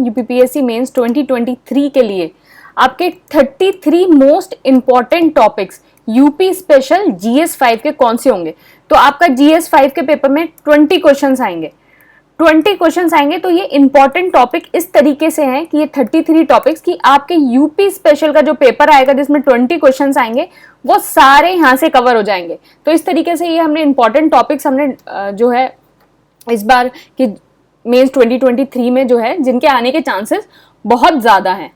UPPSC mains 2023 के लिए आपके 33 most important topics UP special GS 5 के कौन से होंगे। तो आपका जीएस 5 के पेपर में 20 क्वेश्चंस आएंगे। 20 क्वेश्चंस आएंगे। तो ये इंपॉर्टेंट टॉपिक इस तरीके से हैं कि ये 33 टॉपिक्स की आपके यूपी स्पेशल का जो पेपर आएगा जिसमें 20 क्वेश्चंस आएंगे वो सारे यहाँ से कवर हो जाएंगे। तो इस तरीके से ये हमने इंपॉर्टेंट टॉपिक्स हमने जो है इस बार की मेंस 2023 में जो है जिनके आने के चांसेस बहुत ज्यादा हैं।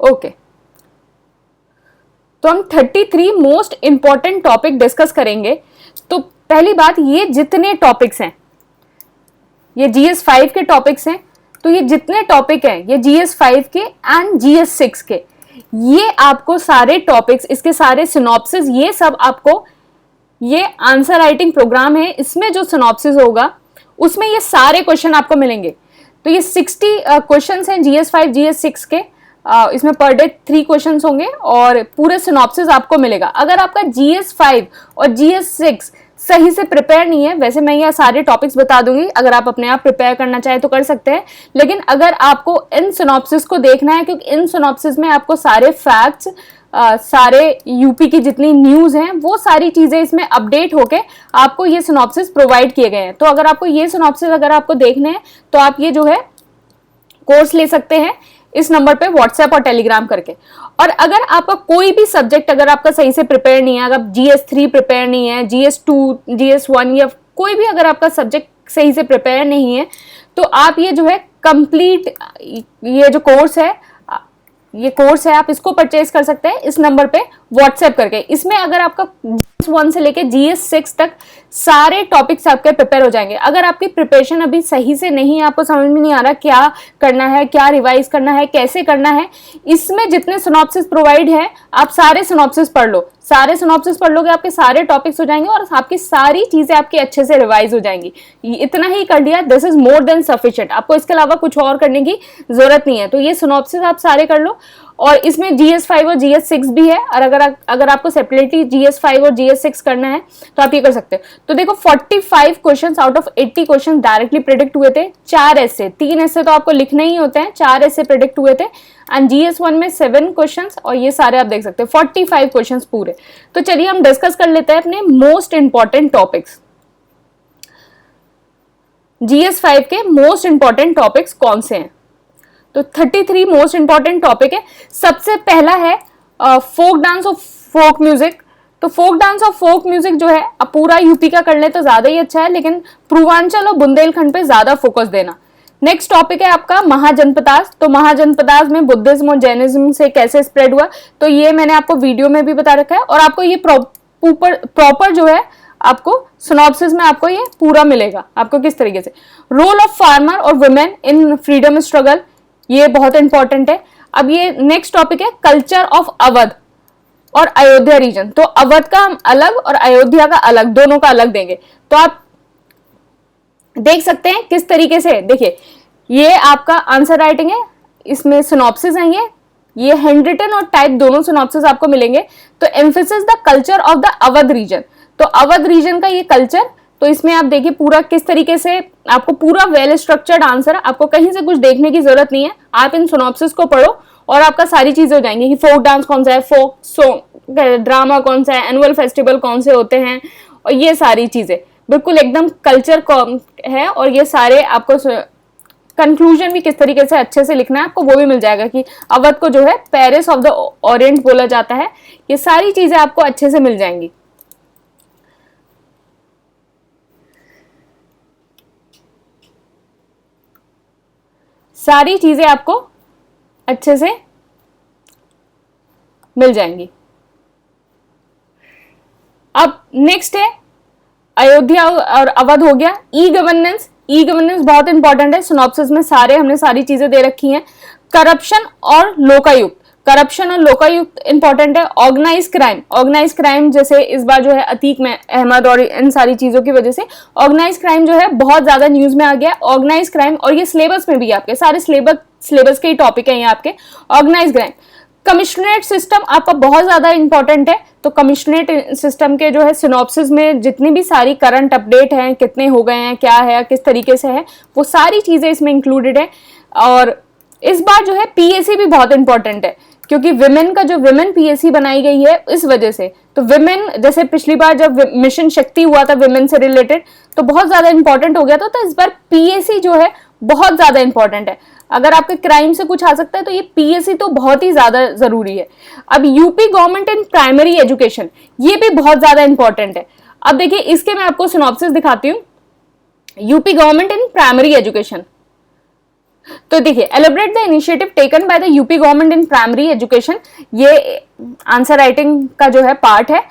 ओके तो हम 33 मोस्ट इंपॉर्टेंट टॉपिक डिस्कस करेंगे। तो पहली बात, ये जितने टॉपिक्स हैं ये जीएस 5 के टॉपिक्स हैं। तो ये जितने टॉपिक हैं ये जीएस 5 के एंड जीएस 6 के, ये आपको सारे टॉपिक्स, इसके सारे सिनॉप्सिस, ये सब आपको, ये आंसर राइटिंग प्रोग्राम है, इसमें जो सिनॉप्सिस होगा उसमें ये सारे क्वेश्चन आपको मिलेंगे। तो ये 60 क्वेश्चंस हैं जीएस 5 जीएस 6 के। इसमें पर डे 3 क्वेश्चंस होंगे और पूरे सिनॉप्सिस आपको मिलेगा। अगर आपका जीएस 5 और जीएस 6 सही से प्रिपेयर नहीं है, वैसे मैं ये सारे टॉपिक्स बता दूंगी, अगर आप अपने आप प्रिपेयर करना चाहे तो कर सकते हैं, लेकिन अगर आपको इन सिनॉप्सिस को देखना है, क्योंकि इन सिनॉप्सिस में आपको सारे फैक्ट्स, सारे यूपी की जितनी न्यूज हैं वो सारी चीजें इसमें अपडेट होके आपको ये सिनॉप्सिस प्रोवाइड किए गए हैं। तो अगर आपको ये सिनॉप्सिस अगर आपको देखने हैं तो आप ये जो है कोर्स ले सकते हैं इस नंबर पे व्हाट्सएप और टेलीग्राम करके। और अगर आपका कोई भी सब्जेक्ट अगर आपका सही से प्रिपेयर नहीं है, अगर जीएस 3 प्रिपेयर नहीं है, जीएस 2, जीएस 1 या कोई भी अगर आपका सब्जेक्ट सही से प्रिपेयर नहीं है, तो आप ये जो है कंप्लीट ये जो कोर्स है, ये कोर्स है, आप इसको परचेज कर सकते हैं इस नंबर पे व्हाट्सएप करके। इसमें अगर आपका जीएस 1 से लेके जीएस 6 तक सारे टॉपिक्स आपके प्रिपेयर हो जाएंगे। अगर आपकी प्रिपरेशन अभी सही से नहीं है, आपको समझ में नहीं आ रहा क्या करना है, क्या रिवाइज करना है, कैसे करना है, इसमें जितने सिनॉप्सिस प्रोवाइड है आप सारे सिनॉप्सिस पढ़ लो। सारे सिनॉप्सिस पढ़ लोगे, आपके सारे टॉपिक्स हो जाएंगे और आपकी सारी चीजें आपकी अच्छे से रिवाइज हो जाएंगी। इतना ही कर लिया, this is more than sufficient. आपको इसके अलावा कुछ और करने की जरूरत नहीं है। तो ये सिनॉप्सिस आप सारे कर लो और इसमें जीएस 5 और जीएस 6 भी है। और अगर आपको सेपरेटली जीएस 5 और जीएस 6 करना है तो आप ये कर सकते हो। तो देखो 45 questions out of 80 question directly predict हुए थे। 4 ऐसे, 3 ऐसे तो आपको लिखने ही होते हैं, 4 ऐसे प्रेडिक्ट हुए थे। एंड जीएस 1 में 7 क्वेश्चंस और ये सारे आप देख सकते हैं 45 क्वेश्चंस पूरे। तो चलिए हम डिस्कस कर लेते हैं अपने मोस्ट इंपॉर्टेंट टॉपिक्स। जीएस 5 के मोस्ट इंपॉर्टेंट टॉपिक्स कौन से हैं? तो 33 मोस्ट इंपॉर्टेंट टॉपिक है। सबसे पहला है फोक डांस और फोक म्यूजिक। तो फोक डांस और फोक म्यूजिक जो है अब पूरा यूपी का कर ले तो ज्यादा ही अच्छा है, लेकिन पूर्वांचल और बुंदेलखंड पे ज्यादा फोकस देना। नेक्स्ट टॉपिक है आपका महाजनपदास। तो महाजनपदास में बुद्धिज्म और जैनिज्म से कैसे स्प्रेड हुआ, तो ये मैंने आपको वीडियो में भी बता रखा है और आपको ये प्रॉपर जो है आपको सिनॉप्सिस में आपको ये पूरा मिलेगा आपको किस तरीके से। रोल ऑफ फार्मर और वुमेन इन फ्रीडम स्ट्रगल, ये बहुत इंपॉर्टेंट है। अब ये नेक्स्ट टॉपिक है कल्चर ऑफ अवध और अयोध्या रीजन। तो अवध का हम अलग और अयोध्या का अलग, दोनों का अलग देंगे। तो आप देख सकते हैं किस तरीके से, देखिए ये आपका आंसर राइटिंग है, इसमें सिनॉप्सिस है, ये हैंड रिटन और टाइप दोनों सिनॉप्सिस आपको मिलेंगे। तो emphasis the culture of the Awadh region, तो अवध रीजन का ये कल्चर। तो इसमें आप देखिए पूरा किस तरीके से आपको पूरा वेल स्ट्रक्चर्ड आंसर, आपको कहीं से कुछ देखने की जरूरत नहीं है। आप इन सिनॉप्सिस को पढ़ो और आपका सारी चीजें हो जाएंगी कि फोक डांस कौन सा है, फोक सॉन्ग ड्रामा कौन सा है, एनुअल फेस्टिवल कौन से होते हैं, और ये सारी चीजें बिल्कुल एकदम कल्चर है। और ये सारे आपको कंक्लूजन भी किस तरीके से अच्छे से लिखना है आपको वो भी मिल जाएगा कि अवध को जो है पेरिस ऑफ द ओरिएंट बोला जाता है। ये सारी चीजें आपको अच्छे से मिल जाएंगी। सारी चीजें आपको अच्छे से मिल जाएंगी। अब नेक्स्ट है अयोध्या और अवध हो गया। ई गवर्नेंस, ई गवर्नेंस बहुत इंपॉर्टेंट है। सिनॉप्सिस में सारे हमने सारी चीजें दे रखी हैं। करप्शन और लोकायुक्त, करप्शन और लोकायुक्त इंपॉर्टेंट है। ऑर्गेनाइज क्राइम, ऑर्गेनाइज क्राइम जैसे इस बार जो है अतीक में अहमद और इन सारी चीजों की वजह से ऑर्गेनाइज क्राइम जो है बहुत ज्यादा न्यूज में आ गया। ऑर्गेनाइज क्राइम और ये सिलेबस में भी आपके सारे सिलेबस के ही टॉपिक है ये आपके। ऑर्गेनाइज क्राइम, कमिश्नरेट सिस्टम आपका बहुत ज्यादा इंपॉर्टेंट है। तो कमिश्नरेट सिस्टम के जो है सिनॉप्सिस में जितनी भी सारी करंट अपडेट हैं, कितने हो गए हैं, क्या है, किस तरीके से है, वो सारी चीजें इसमें इंक्लूडेड है। और इस बार जो है पीएससी भी बहुत इंपॉर्टेंट है, क्योंकि विमेन का जो विमेन पीएससी बनाई गई है इस वजह से। तो विमेन, जैसे पिछली बार जब मिशन शक्ति हुआ था विमेन से रिलेटेड, तो बहुत ज्यादा इंपॉर्टेंट हो गया था। तो इस बार पीएससी जो है बहुत ज्यादा इंपॉर्टेंट है। अगर आपके क्राइम से कुछ आ सकता है तो ये पीएससी तो बहुत ही ज्यादा जरूरी है। अब UP government in primary education, ये भी बहुत ज्यादा इंपॉर्टेंट है। अब देखिए इसके मैं आपको सिनॉप्सिस दिखाती हूँ। UP government in primary education, तो देखिए, एलिब्रेट the initiative taken by the UP government in primary education, ये आंसर राइटिंग का जो है पार्ट है,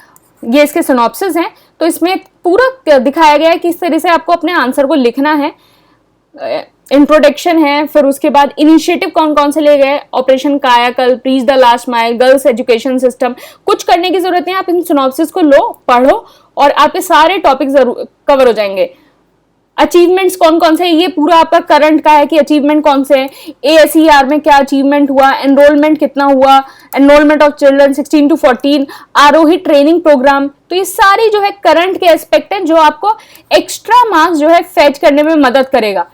ये इसके सिनॉप्सिस हैं। तो इसमें पूरा दिखाया गया है कि इस तरह से आपको अपने आंसर को लिखना है। इंट्रोडक्शन है, फिर उसके बाद इनिशिएटिव कौन कौन से ले गए, ऑपरेशन कायाकल्प, reach the last mile, girls education system, कुछ करने की जरूरत नहीं है। आप इन सिनॉप्सिस को लो, पढ़ो और आपके सारे टॉपिक जरूर कवर हो जाएंगे। अचीवमेंट्स कौन कौन से, ये पूरा आपका करंट का है कि अचीवमेंट कौन से हैं, एएसईआर में क्या अचीवमेंट हुआ, एनरोलमेंट कितना हुआ, enrolment of children 16 to 14, Aarohi training programme. तो ये सारी जो है करंट के एस्पेक्ट हैं जो आपको एक्स्ट्रा मार्क्स जो है फेच करने में मदद करेगा।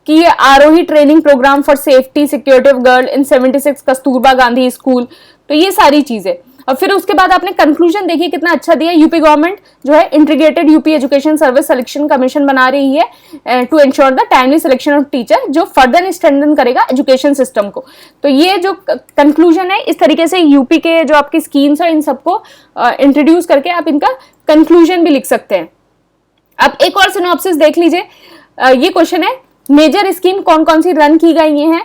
कि ये Aarohi training program for safety security of girl in 76 Kasturba Gandhi school, तो ये सारी चीजें। और फिर उसके बाद आपने कंक्लूजन देखिए कितना अच्छा दिया। यूपी गवर्नमेंट जो है integrated UP education service selection commission बना रही है to ensure the timely selection of teacher, जो फर्दर स्ट्रेंथन करेगा एजुकेशन सिस्टम को। तो ये जो कंक्लूजन है, इस तरीके से यूपी के जो आपकी स्कीम्स है इन सबको इंट्रोड्यूस करके आप इनका कंक्लूजन भी लिख सकते हैं। अब एक और सिनॉप्सिस देख लीजिए। ये क्वेश्चन है, मेजर स्कीम कौन कौन सी रन की गई हैं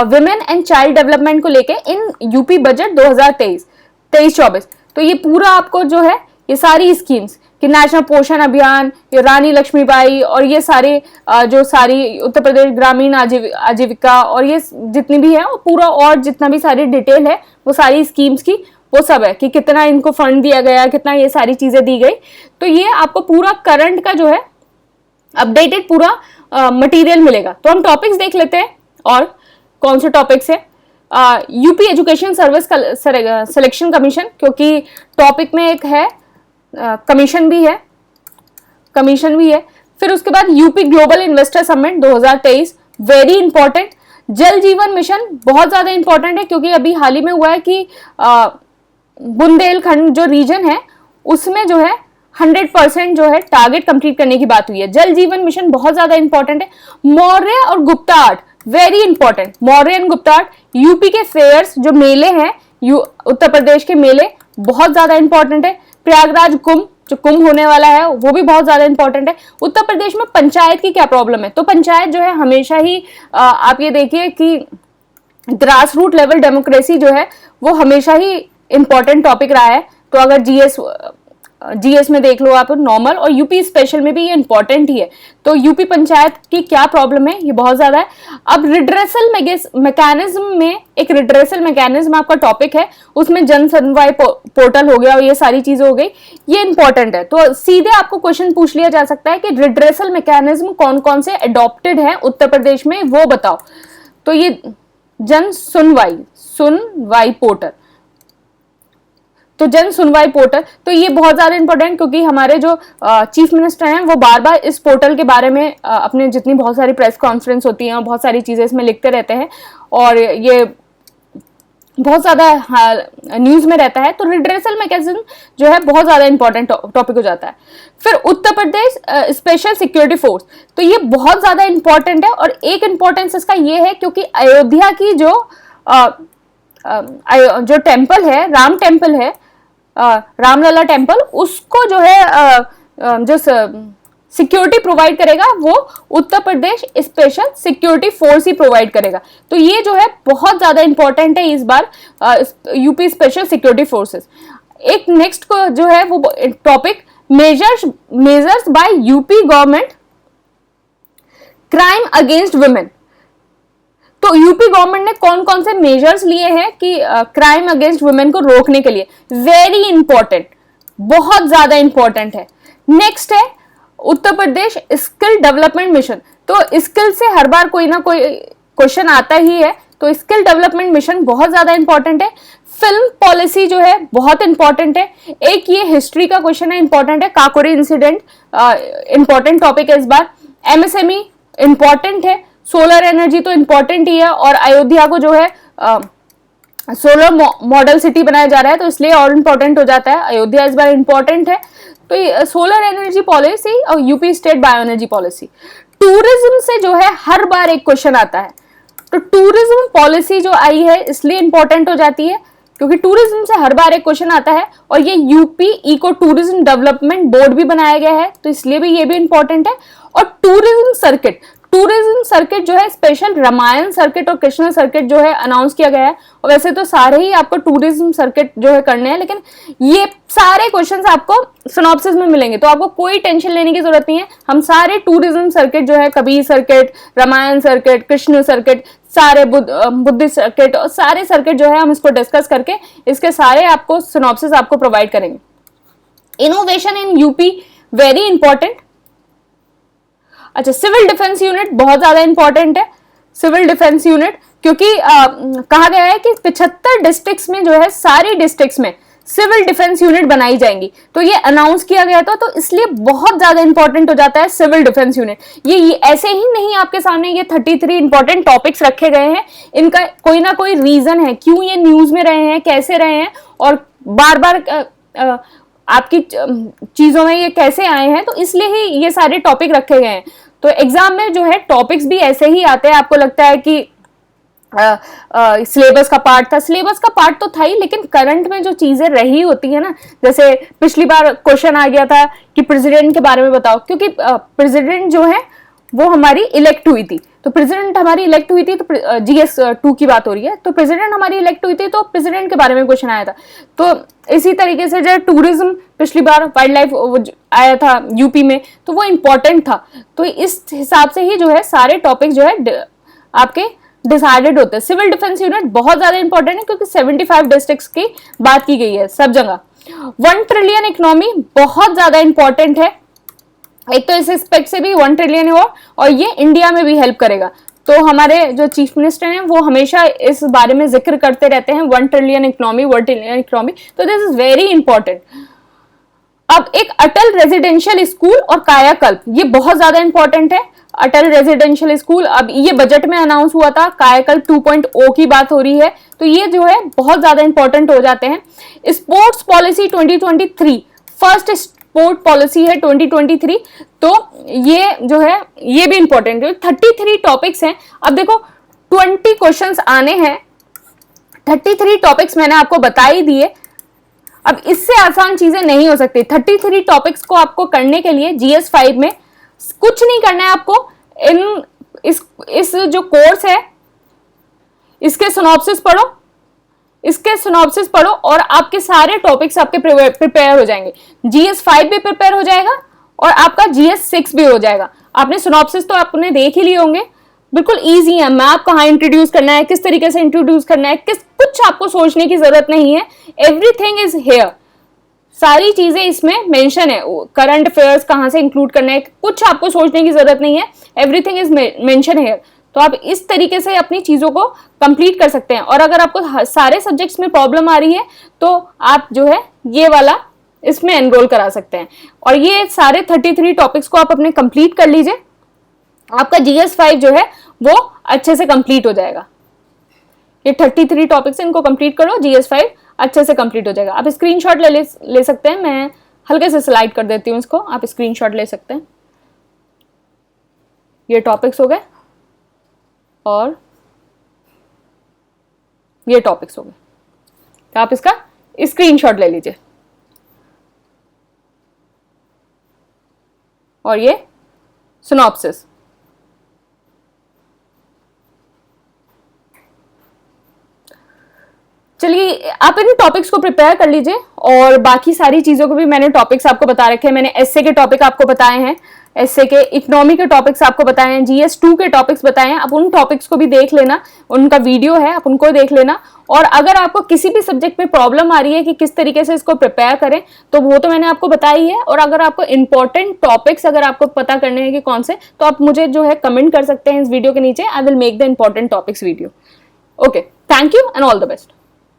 विमेन एंड चाइल्ड डेवलपमेंट को लेके इन यूपी बजट 2023-24। तो ये पूरा आपको जो है ये सारी स्कीम्स कि नेशनल पोषण अभियान, ये रानी लक्ष्मीबाई और ये सारे जो सारी उत्तर प्रदेश ग्रामीण आजीविका और ये जितनी भी है, पूरा और जितना भी सारी डिटेल है वो सारी स्कीम्स की वो सब है कि कितना इनको फंड दिया गया, कितना ये सारी चीजें दी गई। तो ये आपको पूरा करंट का जो है अपडेटेड पूरा मटेरियल मिलेगा। तो हम टॉपिक्स देख लेते हैं और कौन से टॉपिक्स है। UP education service selection commission, क्योंकि टॉपिक में एक है कमीशन भी है। फिर उसके बाद UP global investor summit 2023, very important. जल जीवन मिशन बहुत ज्यादा इंपॉर्टेंट है, क्योंकि अभी हाल ही में हुआ है कि बुंदेलखंड जो रीजन है उसमें जो है 100% जो है टारगेट कंप्लीट करने की बात हुई है। जल जीवन मिशन बहुत ज्यादा इंपॉर्टेंट है। मौर्य और Gupta art, very important. Maurya and Gupta art, UP के फेयर्स जो मेले हैं, उत्तर प्रदेश के मेले बहुत ज्यादा इंपॉर्टेंट है। प्रयागराज कुंभ, जो कुंभ होने वाला है वो भी बहुत ज्यादा इंपॉर्टेंट है। उत्तर प्रदेश में पंचायत की क्या प्रॉब्लम है, तो पंचायत जो है हमेशा ही आप ये देखिए कि ग्रास रूट लेवल डेमोक्रेसी जो है वो हमेशा ही इंपॉर्टेंट टॉपिक रहा है। तो अगर जीएस में देख लो आप नॉर्मल, और यूपी स्पेशल में भी ये इंपॉर्टेंट ही है। तो यूपी पंचायत की क्या प्रॉब्लम है, ये बहुत ज्यादा है। अब रिड्रेसल मैकेनिज्म में एक रिड्रेसल मैकेनिज्म आपका टॉपिक है, उसमें जन सुनवाई पोर्टल हो गया और ये सारी चीजें हो गई, ये इंपॉर्टेंट है। तो सीधे आपको क्वेश्चन पूछ लिया जा सकता है कि रिड्रेसल मैकेनिज्म कौन कौन से अडॉप्टेड है उत्तर प्रदेश में, वो बताओ। तो ये जन सुनवाई पोर्टल, तो जन सुनवाई पोर्टल, तो ये बहुत ज्यादा इंपॉर्टेंट, क्योंकि हमारे जो चीफ मिनिस्टर हैं वो बार बार इस पोर्टल के बारे में अपने जितनी बहुत सारी प्रेस कॉन्फ्रेंस होती हैं और बहुत सारी चीजें इसमें लिखते रहते हैं और ये बहुत ज्यादा न्यूज में रहता है। तो रिड्रेसल मैकेनिज्म जो है बहुत ज्यादा इंपॉर्टेंट टॉपिक हो जाता है। फिर Uttar Pradesh special security force, तो ये बहुत ज्यादा इंपॉर्टेंट है। और एक इंपॉर्टेंस इसका ये है क्योंकि अयोध्या की जो टेम्पल है, राम टेम्पल है, रामलला टेम्पल, उसको जो है जो सिक्योरिटी प्रोवाइड करेगा वो Uttar Pradesh special security force ही प्रोवाइड करेगा। तो ये जो है बहुत ज्यादा इंपॉर्टेंट है इस बार यूपी स्पेशल सिक्योरिटी फोर्सेस। एक नेक्स्ट को जो है वो topic measures bye UP government crime against women. तो यूपी गवर्नमेंट ने कौन कौन से मेजर्स लिए हैं कि क्राइम अगेंस्ट वुमेन को रोकने के लिए, वेरी इंपॉर्टेंट, बहुत ज्यादा इंपॉर्टेंट है। नेक्स्ट है Uttar Pradesh skill development mission. तो स्किल से हर बार कोई ना कोई क्वेश्चन आता ही है, तो स्किल डेवलपमेंट मिशन बहुत ज्यादा इंपॉर्टेंट है। फिल्म पॉलिसी जो है बहुत इंपॉर्टेंट है। एक ये हिस्ट्री का क्वेश्चन है, इंपॉर्टेंट है, काकोरी इंसिडेंट इंपॉर्टेंट टॉपिक है इस बार। एमएसएमई इंपॉर्टेंट है, सोलर एनर्जी तो इंपॉर्टेंट ही है, और अयोध्या को जो है सोलर मॉडल सिटी बनाया जा रहा है तो इसलिए और इंपॉर्टेंट हो जाता है। अयोध्या इस बार इंपॉर्टेंट है। तो सोलर एनर्जी पॉलिसी और UP state bio energy policy. Tourism से जो है हर बार एक क्वेश्चन आता है, तो टूरिज्म पॉलिसी जो आई है इसलिए इंपॉर्टेंट हो जाती है क्योंकि टूरिज्म से हर बार एक क्वेश्चन आता है, और ये UP eco tourism development board भी बनाया गया है तो इसलिए भी ये भी इंपॉर्टेंट है। और टूरिज्म सर्किट जो है स्पेशल रामायण सर्किट और कृष्ण सर्किट जो है अनाउंस किया गया है, और वैसे तो सारे ही आपको टूरिज्म सर्किट जो है करने हैं, लेकिन ये सारे क्वेश्चंस आपको सिनॉप्सिस में मिलेंगे तो आपको कोई टेंशन लेने की जरूरत नहीं है। हम सारे टूरिज्म सर्किट जो है Kabir circuit, Ramayana circuit, Krishna circuit, सारे बुद्धिस्ट सर्किट और सारे सर्किट जो है हम इसको डिस्कस करके इसके सारे आपको सिनॉप्सिस आपको प्रोवाइड करेंगे। Innovation in UP very important. अच्छा, सिविल डिफेंस यूनिट बहुत ज्यादा इंपॉर्टेंट है। सिविल डिफेंस यूनिट क्योंकि कहा गया है कि 75 डिस्ट्रिक्ट्स में जो है सारी डिस्ट्रिक्ट्स में सिविल डिफेंस यूनिट बनाई जाएंगी, तो ये अनाउंस किया गया था, तो इसलिए बहुत ज्यादा इंपॉर्टेंट हो जाता है सिविल डिफेंस यूनिट। ये ऐसे ही नहीं, आपके सामने ये 33 इंपॉर्टेंट टॉपिक्स रखे गए हैं, इनका कोई ना कोई रीजन है क्यों ये न्यूज में रहे हैं, कैसे रहे हैं, और बार बार आपकी चीजों में ये कैसे आए हैं, तो इसलिए ही ये सारे टॉपिक रखे गए हैं। तो एग्जाम में जो है टॉपिक्स भी ऐसे ही आते हैं। आपको लगता है कि सिलेबस का पार्ट था, सिलेबस का पार्ट तो था ही, लेकिन करंट में जो चीजें रही होती है ना, जैसे पिछली बार क्वेश्चन आ गया था कि प्रेसिडेंट के बारे में बताओ, क्योंकि प्रेसिडेंट जो है वो हमारी इलेक्ट हुई थी, तो प्रेसिडेंट हमारी इलेक्ट हुई थी, तो जीएस 2 की बात हो रही है, तो प्रेसिडेंट हमारी इलेक्ट हुई थी तो प्रेसिडेंट के बारे में क्वेश्चन आया था। तो इसी तरीके से जो टूरिज्म पिछली बार वाइल्ड लाइफ आया था यूपी में, तो वो इंपॉर्टेंट था। तो इस हिसाब से ही जो है सारे टॉपिक जो है आपके डिसाइडेड होते हैं। सिविल डिफेंस यूनिट बहुत ज्यादा इंपॉर्टेंट है क्योंकि 75 डिस्ट्रिक्ट्स की बात की गई है सब जगह। 1 ट्रिलियन इकोनॉमी बहुत ज्यादा इंपॉर्टेंट है, एक तो इस एस्पेक्ट से भी 1 ट्रिलियन है, और ये इंडिया में भी हेल्प करेगा। तो हमारे जो चीफ मिनिस्टर हैं वो हमेशा इस बारे में जिक्र करते रहते हैं 1 ट्रिलियन इकोनॉमी, 1 ट्रिलियन इकोनॉमी, तो दिस इज वेरी इंपॉर्टेंट। अब एक अटल रेजिडेंशियल स्कूल और कायाकल्प, ये बहुत ज्यादा इंपॉर्टेंट है। अटल रेजिडेंशियल स्कूल अब ये बजट में अनाउंस हुआ था, कायाकल्प 2.0 की बात हो रही है, तो ये जो है बहुत ज्यादा इंपॉर्टेंट हो जाते हैं। Sports policy 2023, first sport policy है 2023, तो ये जो है ये भी इंपॉर्टेंट है। 33 टॉपिक्स हैं। अब देखो 20 क्वेश्चंस आने हैं, 33 टॉपिक्स मैंने आपको बता ही दिए। अब इससे आसान चीजें नहीं हो सकती। 33 टॉपिक्स को आपको करने के लिए GS 5 में कुछ नहीं करना है आपको। इस जो कोर्स है इसके सिनॉप्सिस पढ़ो, और आपके सारे टॉपिक्स आपके प्रिपेयर हो जाएंगे। GS 5 भी प्रिपेयर हो जाएगा और आपका GS 6 भी हो जाएगा। आपने सिनॉप्सिस तो आपने देख ही लिए होंगे, बिल्कुल इजी है। मैप कहाँ इंट्रोड्यूस करना है, किस तरीके से इंट्रोड्यूस करना है, कुछ आपको सोचने की जरूरत नहीं है। एवरीथिंग इज हेयर, सारी चीजें इसमें मेंशन है। करंट अफेयर्स कहाँ से इंक्लूड करना है, कुछ आपको सोचने की जरूरत नहीं है। Everything is mention here. तो आप इस तरीके से अपनी चीजों को कंप्लीट कर सकते हैं। और अगर आपको सारे सब्जेक्ट्स में प्रॉब्लम आ रही है तो आप जो है ये वाला इसमें एनरोल करा सकते हैं। और ये सारे 33 टॉपिक्स को आप अपने कंप्लीट कर लीजिए, आपका GS 5 जो है वो अच्छे से कंप्लीट हो जाएगा। ये 33 टॉपिक्स इनको कंप्लीट करो, GS 5 अच्छे से कंप्लीट हो जाएगा। आप स्क्रीनशॉट ले सकते हैं, मैं हल्के से स्लाइड कर देती हूँ इसको, आप स्क्रीनशॉट ले सकते हैं। ये टॉपिक्स हो गए और ये टॉपिक्स हो गए, तो आप इसका स्क्रीनशॉट ले लीजिए। और ये सिनॉप्सिस, चलिए आप इन टॉपिक्स को प्रिपेयर कर लीजिए। और बाकी सारी चीजों को भी मैंने टॉपिक्स आपको बता रखे हैं। मैंने एसए के टॉपिक आपको बताए हैं, एसए के इकोनॉमी के टॉपिक्स आपको बताए हैं, GS 2 के टॉपिक्स बताए हैं। आप उन टॉपिक्स को भी देख लेना, उनका वीडियो है, आप उनको देख लेना। और अगर आपको किसी भी सब्जेक्ट में प्रॉब्लम आ रही है कि किस तरीके से इसको प्रिपेयर करें, तो वो तो मैंने आपको बताई है। और अगर आपको इंपॉर्टेंट टॉपिक्स अगर आपको पता करने हैं कि कौन से, तो आप मुझे जो है कमेंट कर सकते हैं इस वीडियो के नीचे। I will make the important topics video. Okay, thank you and all the best.